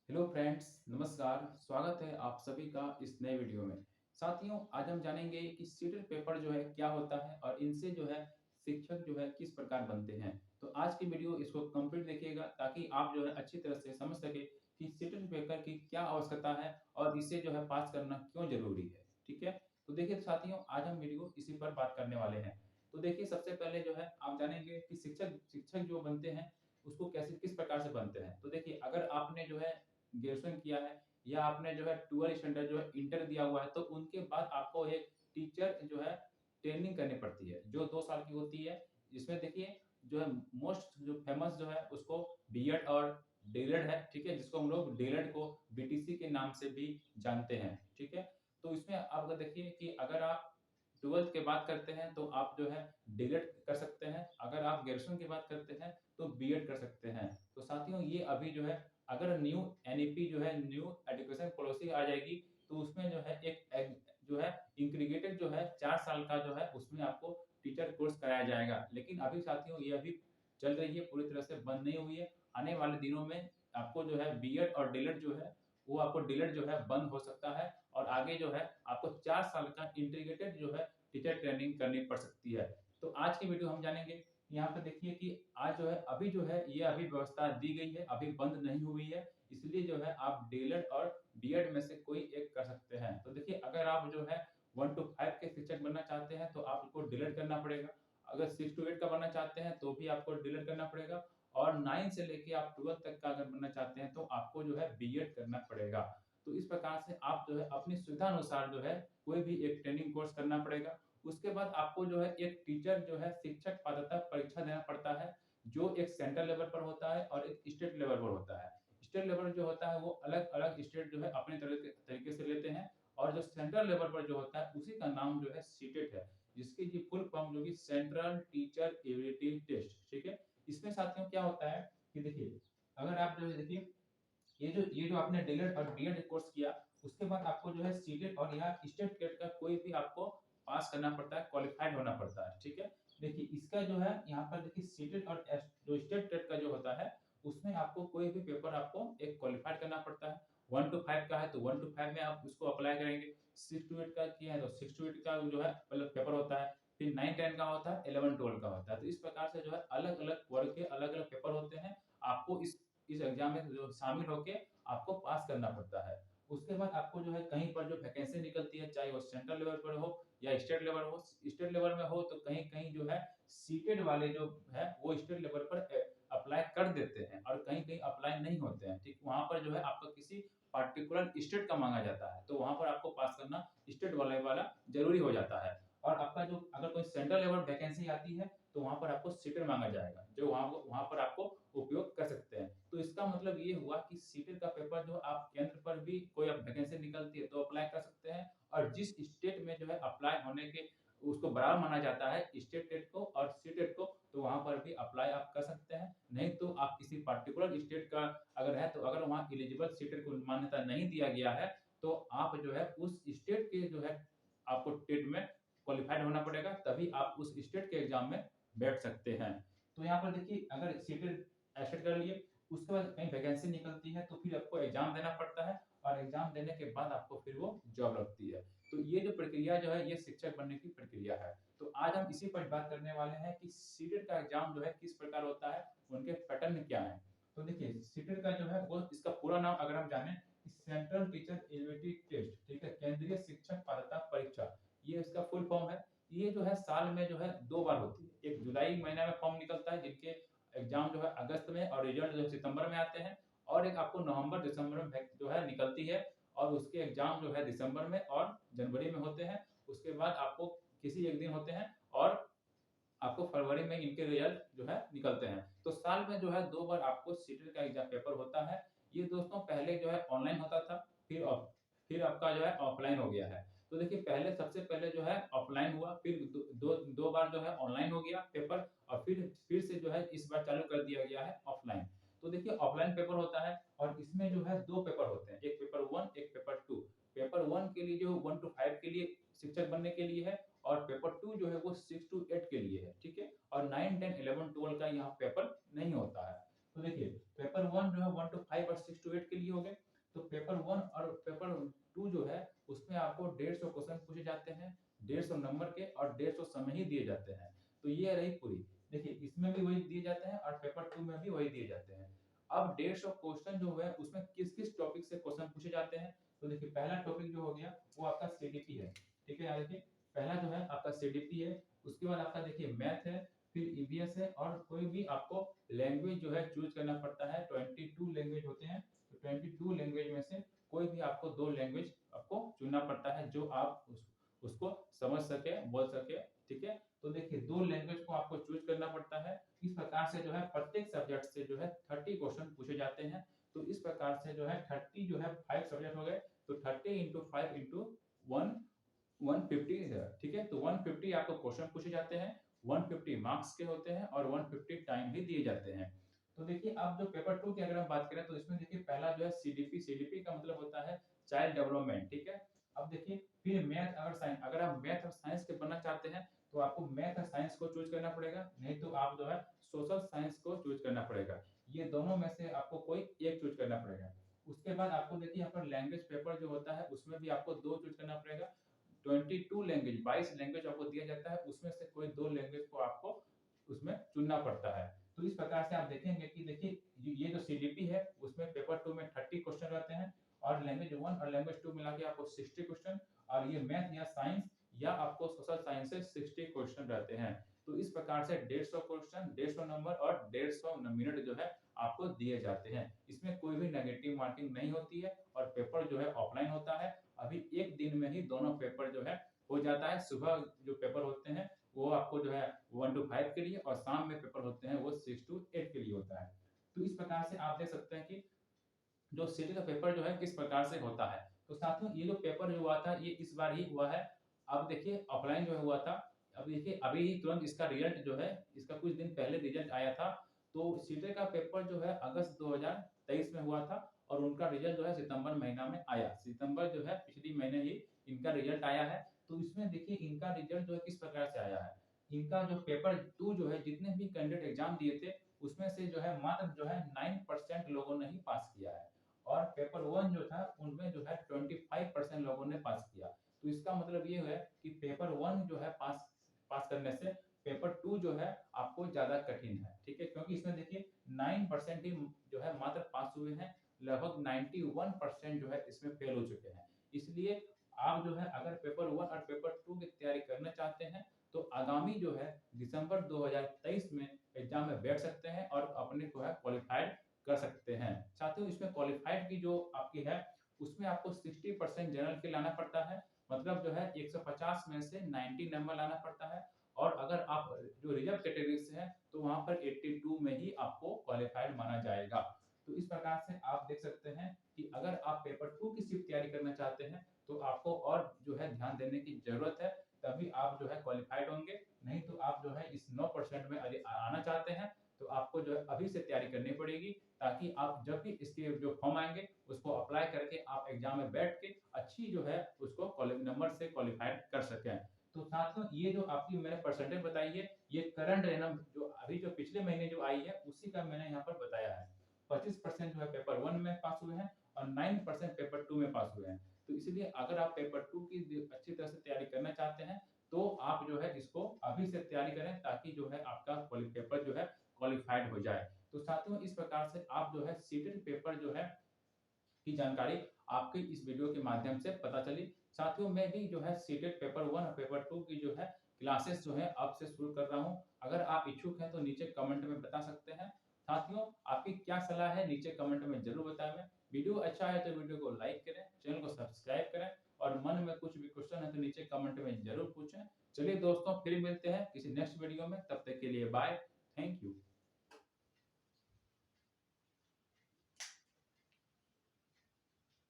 Hello friends, नमस्कार। स्वागत है आप सभी का इस नए वीडियो में। साथियों, आज हम जानेंगे कि सीटेट पेपर जो है क्या होता है और इनसे जो है शिक्षक जो है किस प्रकार बनते हैं। तो आज की वीडियो इसको कंप्लीट देखिएगा ताकि आप जो है अच्छी तरह से समझ सके कि सीटेट पेपर की क्या आवश्यकता है और इसे जो है पास करना क्यों जरूरी है। ठीक है, तो देखिए साथियों, आज हम वीडियो इसी पर बात करने वाले हैं। तो देखिए, सबसे पहले जो है आप जानेंगे कि शिक्षक शिक्षक जो बनते हैं उसको कैसे किस प्रकार से बनते हैं। तो देखिए, अगर आपने जो है ग्रेजुएशन किया है या आपने जो है 12 स्टैंडर्ड जो है इंटर दिया हुआ है, तो उनके बाद आपको एक टीचर जो है ट्रेनिंग करनी पड़ती है जो 2 साल की होती है। इसमें देखिए, जो है मोस्ट जो फेमस जो है उसको बीएड और डीएलएड है, ठीक है, जिसको हम लोग डीएलएड को बीटीसी के नाम से भी जानते हैं। ठीक है, तो इसमें आप अगर देखिए कि अगर आप 12th के बाद करते हैं तो आप जो है डीएलएड कर सकते हैं, अगर आप ग्रेजुएशन की बात करते हैं तो बीएड कर सकते हैं। तो साथियों, ये अभी जो है अगर न्यू एनईपी जो है न्यू एजुकेशन पॉलिसी आ जाएगी तो उसमें जो है एक जो है इंटीग्रेटेड जो है 4 साल का जो है उसमें आपको टीचर कोर्स कराया जाएगा। लेकिन अभी साथियों ये अभी चल रही है, पूरी तरह से बंद नहीं हुई है। आने वाले दिनों में आपको जो है बीएड और डीएलएड जो है वो आपको डीएलएड जो है बंद हो सकता है और आगे जो है आपको 4 साल का इंटीग्रेटेड जो है टीचर ट्रेनिंग करनी पड़ सकती है। तो आज की वीडियो हम जानेंगे। यहाँ पे देखिए कि आज जो है अभी जो है ये अभी व्यवस्था दी गई है, अभी बंद नहीं हुई है, इसलिए जो है आप डीएलएड और बीएड में से कोई एक कर सकते हैं। तो देखिए, अगर आप जो है 1 to 5 के शिक्षक बनना चाहते हैं तो आपको डीएलएड करना पड़ेगा। अगर 6 to 8 का बनना चाहते हैं तो भी आपको डीएलएड करना पड़ेगा और 9 से लेके आप 12 तक का अगर बनना चाहते हैं तो आपको जो है बीएड करना पड़ेगा। तो इस प्रकार से आप जो है अपनी सुविधा अनुसार जो है कोई भी एक ट्रेनिंग कोर्स करना पड़ेगा। उसके बाद आपको जो है एक टीचर जो है शिक्षक पात्रता परीक्षा देना पड़ता है, जो एक सेंट्रल लेवल पर होता है और एक स्टेट लेवल पर होता है। स्टेट लेवल जो होता है वो अलग-अलग स्टेट जो है अपने तरीके से लेते हैं और जो सेंट्रल लेवल पर जो होता है उसी का नाम जो है सीटेट है, जिसकी जी फुल फॉर्म जो कि सेंट्रल टीचर एबिलिटी टेस्ट। ठीक है? इसमें साथियों क्या होता है कि देखिए, अगर आप जो है देखिए ये जो आपने डीएलएड और बीएड कोर्स किया, उसके बाद आपको जो है सीटेट और या स्टेट टेट का कोई भी आपको पास करना पड़ता है, क्वालिफाइड होना पड़ता है। ठीक है? देखिए, इसका जो है यहाँ पर देखिए सीटेट और जो स्टेट टेट का जो होता है, उसमें आपको कोई भी पेपर आपको एक क्वालिफाइड करना पड़ता है। 1 टू 5 का है तो 1 टू 5 में आप उसको अप्लाई करेंगे। 6 टू 8 का किया है तो 6 टू 8 का जो है मतलब पेपर होता है। फिर 9-10 का होता है, 11-12 का होता है। तो इस प्रकार से जो है अलग-अलग वर्ग के अलग-अलग पेपर होते हैं। आपको इस एग्जाम में जो शामिल होके आपको पास करना पड़ता है। उसके बाद आपको जो है कहीं पर जो वैकेंसी निकलती है, चाहे वो सेंट्रल लेवल पर हो या स्टेट लेवल हो। स्टेट लेवल में हो तो कहीं-कहीं जो है सीटेड वाले जो है वो स्टेट लेवल पर अप्लाई कर देते हैं और कहीं-कहीं अप्लाई नहीं होते हैं। ठीक, वहाँ पर जो है आपका किसी पार्टिकुलर स्टेट का मांगा जाता है, तो वहाँ पर आपको पास करना स्टेट वाले वाला ज़रूरी हो जाता है। और आपका जो अगर कोई सेंट्रल लेवल वैकेंसी आती है, तो वहाँ पर आपको सीटेड मांगा जाएगा, जो वहाँ पर आपको उपयोग कर सकते हैं। तो इसका मतलब ये हुआ कि सीटेट का पेपर जो आप केंद्र पर भी कोई अब वैकेंसी निकलती है तो अप्लाई कर सकते हैं और जिस स्टेट में जो है अप्लाई होने के उसको बराबर माना जाता है स्टेट टेट को और सीटेट को, तो वहाँ पर भी अप्लाई आप कर सकते हैं। नहीं तो आप किसी पार्टिकुलर स्टेट का अगर है तो अगर वहाँ एलिजिबल सीटेट को मान्यता नहीं दिया गया है, तो आप जो है उस स्टेट के जो है आपको टेट में क्वालिफाइड होना पड़ेगा, तभी आप उस स्टेट के एग्जाम में बैठ सकते हैं। तो यहाँ पर देखिए, अगर सीटेट एसेट कर लिए, उसके बाद कहीं वैकेंसी निकलती है तो फिर आपको एग्जाम देना पड़ता है और एग्जाम देने के बाद आपको फिर वो जॉब लगती है। तो ये जो प्रक्रिया जो है ये शिक्षक बनने की प्रक्रिया है। तो आज हम इसी पर बात करने वाले हैं कि सीटेट का एग्जाम जो है किस प्रकार होता है, उनके पैटर्न क्या है। तो देखिए, सीटेट का जो है वो इसका पूरा नाम अगर हम जाने, सेंट्रल टीचर एबिलिटी टेस्ट, ठीक है, केंद्रीय शिक्षक पात्रता परीक्षा, ये इसका फुल फॉर्म है। ये जो है साल में जो है 2 बार होती है। एक जुलाई महीने में फॉर्म निकलता है जिनके एग्जाम जो है अगस्त में और रिजल्ट जो है सितंबर में आते हैं, और एक आपको नवंबर दिसंबर में जो है निकलती है और उसके एग्जाम जो है दिसंबर में और जनवरी में होते हैं। उसके बाद आपको किसी एक दिन होते हैं और आपको फरवरी में इनके रिजल्ट जो है निकलते हैं। तो साल में जो है 2 बार आपको सीटेट का एग्जाम पेपर होता है। ये दोस्तों पहले जो है ऑनलाइन होता था, फिर आपका जो है ऑफलाइन हो गया है। तो देखिए, पहले सबसे पहले जो है ऑफलाइन हुआ, फिर दो बार जो है ऑनलाइन हो गया पेपर और फिर से जो है इस बार चालू कर दिया गया है ऑफलाइन। तो देखिए, ऑफलाइन पेपर होता है और इसमें जो है 2 पेपर होते हैं, एक पेपर 1 एक पेपर 2। पेपर 1 के लिए जो 1 टू 5 के लिए शिक्षक बनने के लिए है और पेपर 2 जो है वो 6 टू 8 के लिए है, ठीक है? और 9, 10, 11, 12 का यहाँ पेपर नहीं होता है। तो देखिए, पेपर वन जो है 1 to 5 और 6 to 8 के लिए हो गए। तो पेपर 1 और पेपर 2 जो है उसमें आपको 150 क्वेश्चन पूछे जाते हैं, 150 नंबर के और 150 समय ही दिए जाते हैं। तो ये रही पूरी। देखिए इसमें भी वही दिए जाते हैं और पेपर 2 में भी वही दिए जाते हैं। अब 150 क्वेश्चन जो है उसमें किस-किस टॉपिक से क्वेश्चन पूछे जाते हैं। तो देखिए पहला टॉपिक जो हो गया वो आपका सीडीपी है। ठीक है, यहाँ देखिए पहला जो है आपका सीडीपी है, उसके बाद आपका देखिए मैथ है, फिर ईवीएस है और कोई भी आपको लैंग्वेज जो है चूज़ करना पड़ता है। 22 लैंग्वेज होते हैं, तो 22 लैंग्वेज में से कोई भी आपको 2 लैंग्वेज आपको चुनना पड़ता है जो आप उसको समझ सके, बोल सके। ठीक है? तो देखिए 2 लैंग्वेज को आपको चूज़ करना पड़ता है। इस प्रकार से जो है प्रत्येक सब्जेक्ट से जो है 30 क्वेश्चन पूछे जाते हैं। तो इस प्रकार से जो है 30 जो है 5 सब्जेक्ट हो गए, तो 30 into 5 into 1 150 है। ठीक है? तो 150 आपको क्वेश्चन पूछे जाते हैं, 150 मार्क्स के होते हैं और 150 टाइम भी दिए जाते हैं। तो देखिए अब जो पेपर 2 की अगर हम बात करें तो इसमें देखिए पहला जो है सीडीपी, सीडीपी का मतलब होता है चाइल्ड डेवलपमेंट। ठीक है? अब देखिए फिर मैथ अगर साइंस, अगर आप मैथ और साइंस के पढ़ना चाहते हैं तो आपको मैथ और साइंस को चूज़ करना पड़ेगा, नहीं तो आप जो है सोशल साइंस को चूज़ करना पड़ेगा। ये दोनों में से आपको कोई एक चूज़ करना पड़ेगा। उसके बाद आपको देखिए यहाँ पर लैंग्वेज पेपर जो होता है उसमें भी आपको 2 चूज़ करना पड़ेगा। 22 लैंग्वेज 22 लैंग्वेज आपको दिया जाता है, उसमें से कोई 2 लैंग्वेज को आपको उसमें चुनना पड़ता है। तो इस प्रकार से आप देखेंगे कि देखिए ये जो सीडीपी है उसमें पेपर 2 में 30 क्वेश्चन रहते हैं और लैंग्वेज 1 और लैंग्वेज 2 मिला के आपको 60 क्वेश्चन और ये मैथ या साइंस या आपको सोशल साइंस से 60 क्वेश्चन रहते हैं। तो इस प्रकार से 150 क्वेश्चन, 150 नंबर और 150 मिनट जो है आपको दिए जाते हैं। इसमें कोई भी नेगेटिव मार्किंग नहीं होती है और पेपर जो है ऑफलाइन होता है। अभी एक दिन में ही दोनों पेपर जो है हो जाता है। सुबह जो पेपर होते हैं वो आपको जो है 1 to 5 के लिए और शाम में पेपर होते हैं वो 6 to 8 के लिए होता है। तो इस प्रकार से आप देख सकते हैं कि जो सीटी का पेपर जो है किस प्रकार से होता है। तो साथियों ये जो पेपर जो हुआ था ये इस बार ही हुआ है। अब देखिए ऑफलाइन जो हुआ था, अब देखिए अभी ही तुरंत इसका रिजल्ट जो है इसका कुछ दिन पहले रिजल्ट आया था। तो सीटे का पेपर जो है अगस्त 2023 में हुआ था और उनका रिजल्ट जो है सितंबर महीना में आया। सितंबर जो है पिछली महीने ही इनका रिजल्ट आया है। तो इसमें देखिए इनका रिजल्ट जो है किस प्रकार से आया है। इनका जो पेपर 2 जो है जितने भी कैंडिडेट एग्जाम दिए थे उसमें से जो है मात्र जो है 9% लोगों ने ही पास किया है और पेपर 1 जो था उनमें जो है 25% लोगों ने पास किया। तो इसका मतलब ये है कि पेपर 1 जो है पास पास करने से पेपर 2 जो है आपको ज़्यादा कठिन है। ठीक है? क्योंकि इसमें देखिए 9% ही जो है मात्र पास हुए हैं, लगभग 91% जो है इसमें फेल हो चुके हैं। इसलिए आप जो है अगर पेपर 1 और पेपर 2 की तैयारी करना चाहते हैं तो आगामी जो है दिसंबर 2023 में एग्जाम में बैठ सकते हैं और अपने को है क्वालिफाइड कर सकते हैं। साथियों इसमें क्वालिफाइड की जो आपकी है उसमें आपको 60% जनरल के लाना पड़ता है, मतलब जो है 150 में से 90 नंबर लाना पड़ता है और अगर आप जो रिजर्व कैटेगरी से हैं तो वहां पर 82 में ही आपको क्वालिफाइड माना जाएगा। तो इस प्रकार से आप देख सकते हैं कि अगर आप पेपर 2 की सिर्फ तैयारी करना चाहते हैं तो आपको और जो है ध्यान देने की जरूरत है, तभी आप जो है क्वालिफाइड होंगे। नहीं तो आप जो है इस 9% में यदि आना चाहते हैं तो आपको जो है अभी से तैयारी करनी पड़ेगी, ताकि आप जब भी इसके जो फॉर्म आएंगे उसको अप्लाई करके आप एग्जाम में बैठ के अच्छी जो है उसको नंबर से क्वालिफाइड कर सकें। तो साथियों ये जो आपकी मैंने परसेंटेज बताई है ये करंट रैंडम जो अभी जो पिछले महीने जो आई है उसी का मैंने यहाँ पर बताया है। 25% जो है पेपर 1 में पास हुए हैं और 9% पेपर 2 में पास हुए हैं। तो इसलिए अगर आप पेपर 2 की अच्छी तरह से तैयारी करना चाहते हैं तो आप जो है इसको अभी से तैयारी करें, ताकि जो है आपका पेपर जो है क्वालिफाइड हो जाए। तो साथियों इस प्रकार से आप जो है सीटेट पेपर जो है की जानकारी आपके इस वीडियो के माध्यम से पता चली। साथियों मैं भी जो है सीटेट पेपर 1 और पेपर 2 की जो है क्लासेस जो है अब से शुरू कर रहा हूँ। अगर आप इच्छुक हैं तो नीचे कमेंट में बता सकते हैं। साथियों आपकी क्या सलाह है नीचे कमेंट में जरूर बताएं। वीडियो अच्छा है तो वीडियो को लाइक करें, चैनल को सब्सक्राइब करें और मन में कुछ भी क्वेश्चन है तो नीचे कमेंट में जरूर पूछें। चलिए दोस्तों फिर मिलते हैं किसी नेक्स्ट वीडियो में, तब तक के लिए बाय। Thank you.